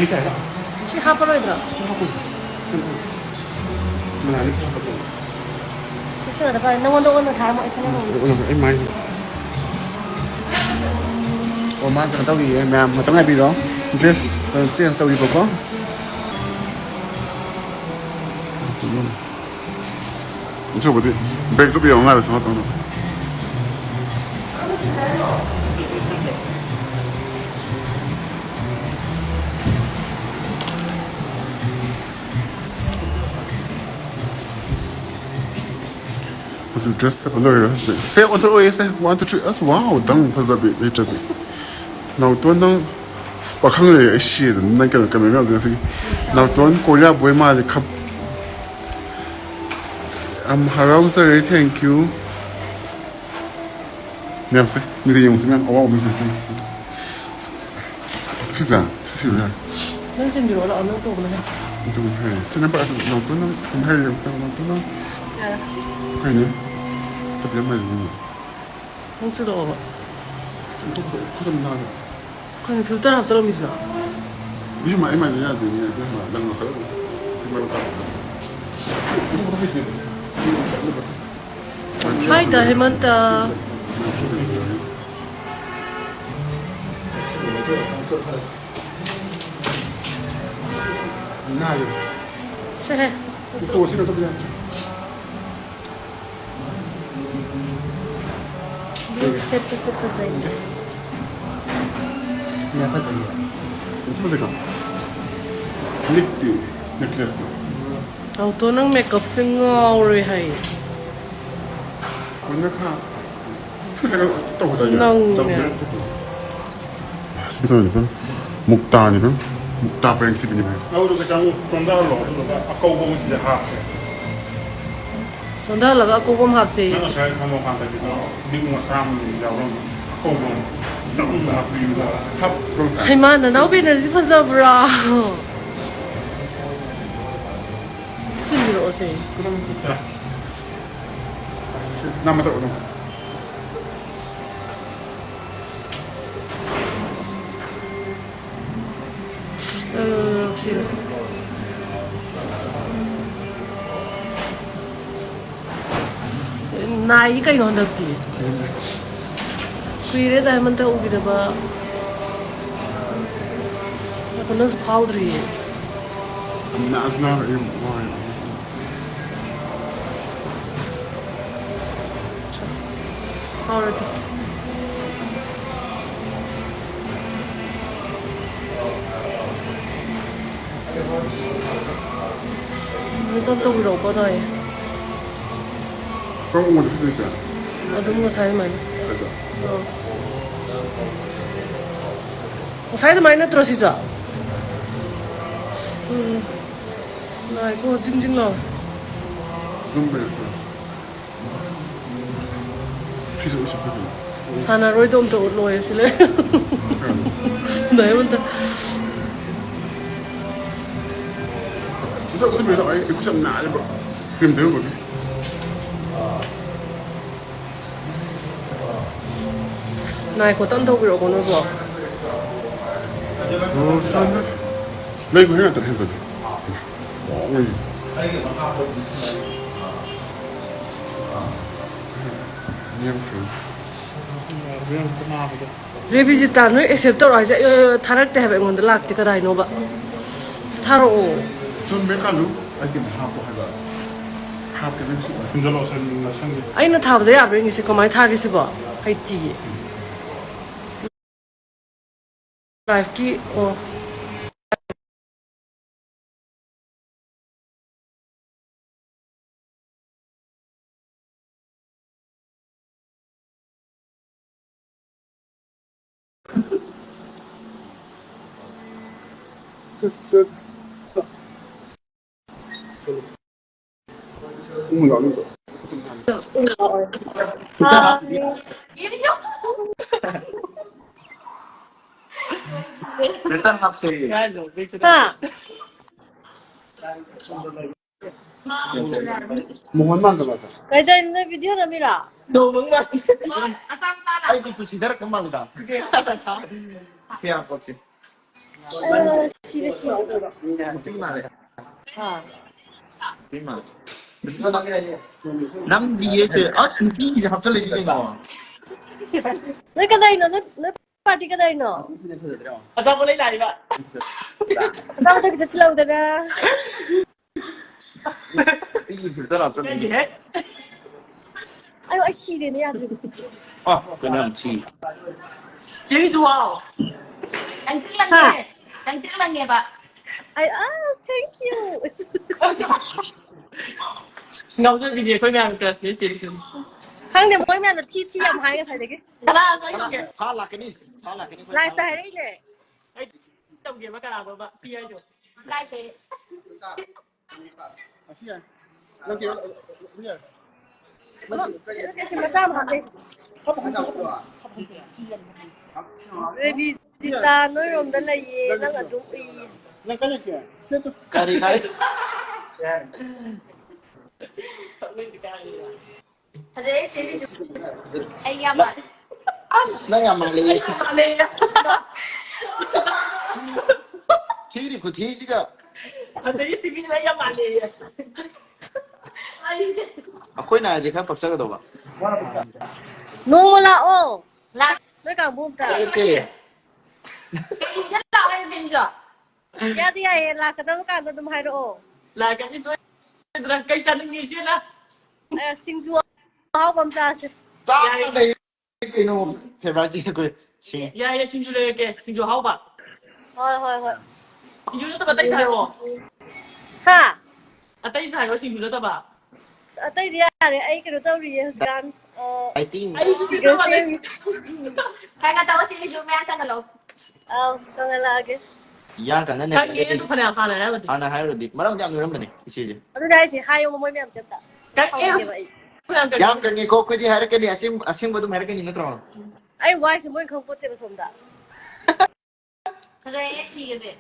잘라. 혹시 하버로이드라. 생각하고 있어. mình làm đi. Sure, the no one don't time mọi cái này. Em mai. Mà tao gì em làm mà tao ngay bị đó. Dress sense tao đi có. 저 뭐지? 백도비 영화에서 봤던 거. 무슨 드레스 블러를 했어요. 세 원터 오에서 원터 트리 어서 와우 당 파자비 이쪽이. 나 또는 wakangle shit na ka ka me me na ton ko ya boy ma le khap am harau sir thank you merci mi te yong simen o mi se c'est ça c'est sûr Nó xin điều là nó tụ này. donc c'est n'a pas na ton na hay na ton hay ne tập bien mal Không chịu được. donc ko sam na 그냥 별다른 앞사람이지 마. ni ma ma ya de ni de ma dan ko c'est mal pas Hai 다 해만다. 나요 쟤. 이거 오시는 또 그냥 세프 자인데. 괜찮으세요? 립띠 넥클래스 auto는 메이크업 생얼을 해. 건너카 세상을 또 보다니 나오네. 신선이면 묵다 아니면 묵다 브랭스빈이 했어 Lalu kita condal loh, aku mau tidak hak. Sonda laga aku bom hapse. Mana saya sama kan tadi di rumah kami jauh, aku mau tak usah beli lah. 탑 브랭스 Hai mana nau bener sih pasal bra. Cimiro ose. 그다음 남았다 오늘 Sino? 나이 ka yon dati. Kuire da man ta ugi da ba. Ako nang powdery. 나스나 이 와이 Powder. Ito to bro ko na eh. 그럼 오늘 했으니까 Ano mo sa man? 그래도 Sa ito man na trosi sa. Nai ko jing lo. 너무 맛있어 필요 없이 그래도 Sana roy dom to lo eh sila. Dai man ta. 무슨 말도 아예 구점 나야 뭐 그럼 돼요 거기 Nai ko tan to bro ko no bo. 산다 나 이거 해놨다 해서 어이 그냥 Yang pernah aku. Revisitar no except to ai tharak te have ngon da lak te ka dai no ba. Tharo o. 전 메카루 알게 하고 해봐 하고 되는 시 Penjalo saya nggak sanggup. Ai na thab da ya bring se ko mai tha ge se ba. Ai ti. Life ki o. 공을 나눈 거 일단 합세. Ha. 몽환만 더 맞아 Kai dai na video na mira. No, mangman. Ay, gusto si Derek kemang dah. Kaya apa sih? 시래 시래. 띵마래. 아. 띵마. 남 뒤에서 띵이 이제 합쳐를 지금 거. Nơi cái đây nó party cái đây nó. sao có lấy này vậy? Sao tôi kita lâu rồi ra. 띵이 불더라 Cái gì hết? Ai xì đến đây à? 그냥 티. Chị đi không? Đăng ký là nghề. Đăng ký là nghề bạn. Ai thank you. Ngọc sẽ video khơi mèo cái gì xí xí. Hàng điểm mỗi mẹ là thi làm hai cái sai đấy cái. Là cái gì? 팔라케니. 팔라케니. Lại sai đấy nè. Ấy tổng kiểm cái nào bạn thi ai rồi? Lại thế. cái gì mà ra mà đây. Revisita nói rồi đó là gì? Nó là đúng ý. 까리 까리. Thật dễ chế đi chụp. Anh em bạn. 나야 말레. Bạn đi. 티리 그 티리가 Thật dễ xí với em bạn đi. 아코이 나야지 그 박사가 더 봐. Nung wala oh. Là Nói càng buông ta. 이렇게 cái gì nhất tạo em xem chưa? Ya thì ai là cái đó càng tụm hai độ. Là cái gì là cây xanh như thế nào? Ai sinh du hao bom ra. 짱데 이놈 페라지 그 시. Dạ, dạ, xin chú lên kìa, xin chú hậu bạn. Thôi. Xin chú nó ta tay sai rồi. Ha. À tay sai rồi xin chú nó ta bà. Ở đây đi à để ai cái đồ tao đi gan. 파이팅. Ai xin chú nó đi. Cái cái tao chỉ đi chụp em cái lỗ. Con là cái. 이양 간네. Cái kia nó phải là khả này mà. 하나 하이로디. 말하면 좀 누르면 돼. 이제. Ở đây thì hai ông mới mẹ xem ta. Cái em. 양 간게 코코디 하르케니 아싱 보도 하르케니 너트로. Ai quay thì mới không có tiền sống ta. Thật dễ thì cái gì?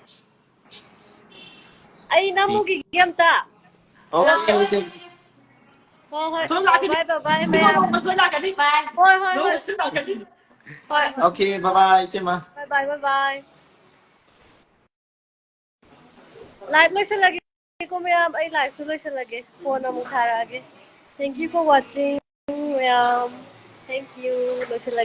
Ai nắm một cái game ta. 오케이. Thôi. Xuống lại cái Bye đi. mẹ. Mà xuống lại cái đi. Bye. Thôi. Đúng, xuống lại cái đi. Thôi. 오케이. 바이바이. 시마. Bye. Live lotion lagi ko ma'am. Ay live solution lagi. Phone na mong lagi. Thank you for watching, ma'am. Thank you. Lotion lagi.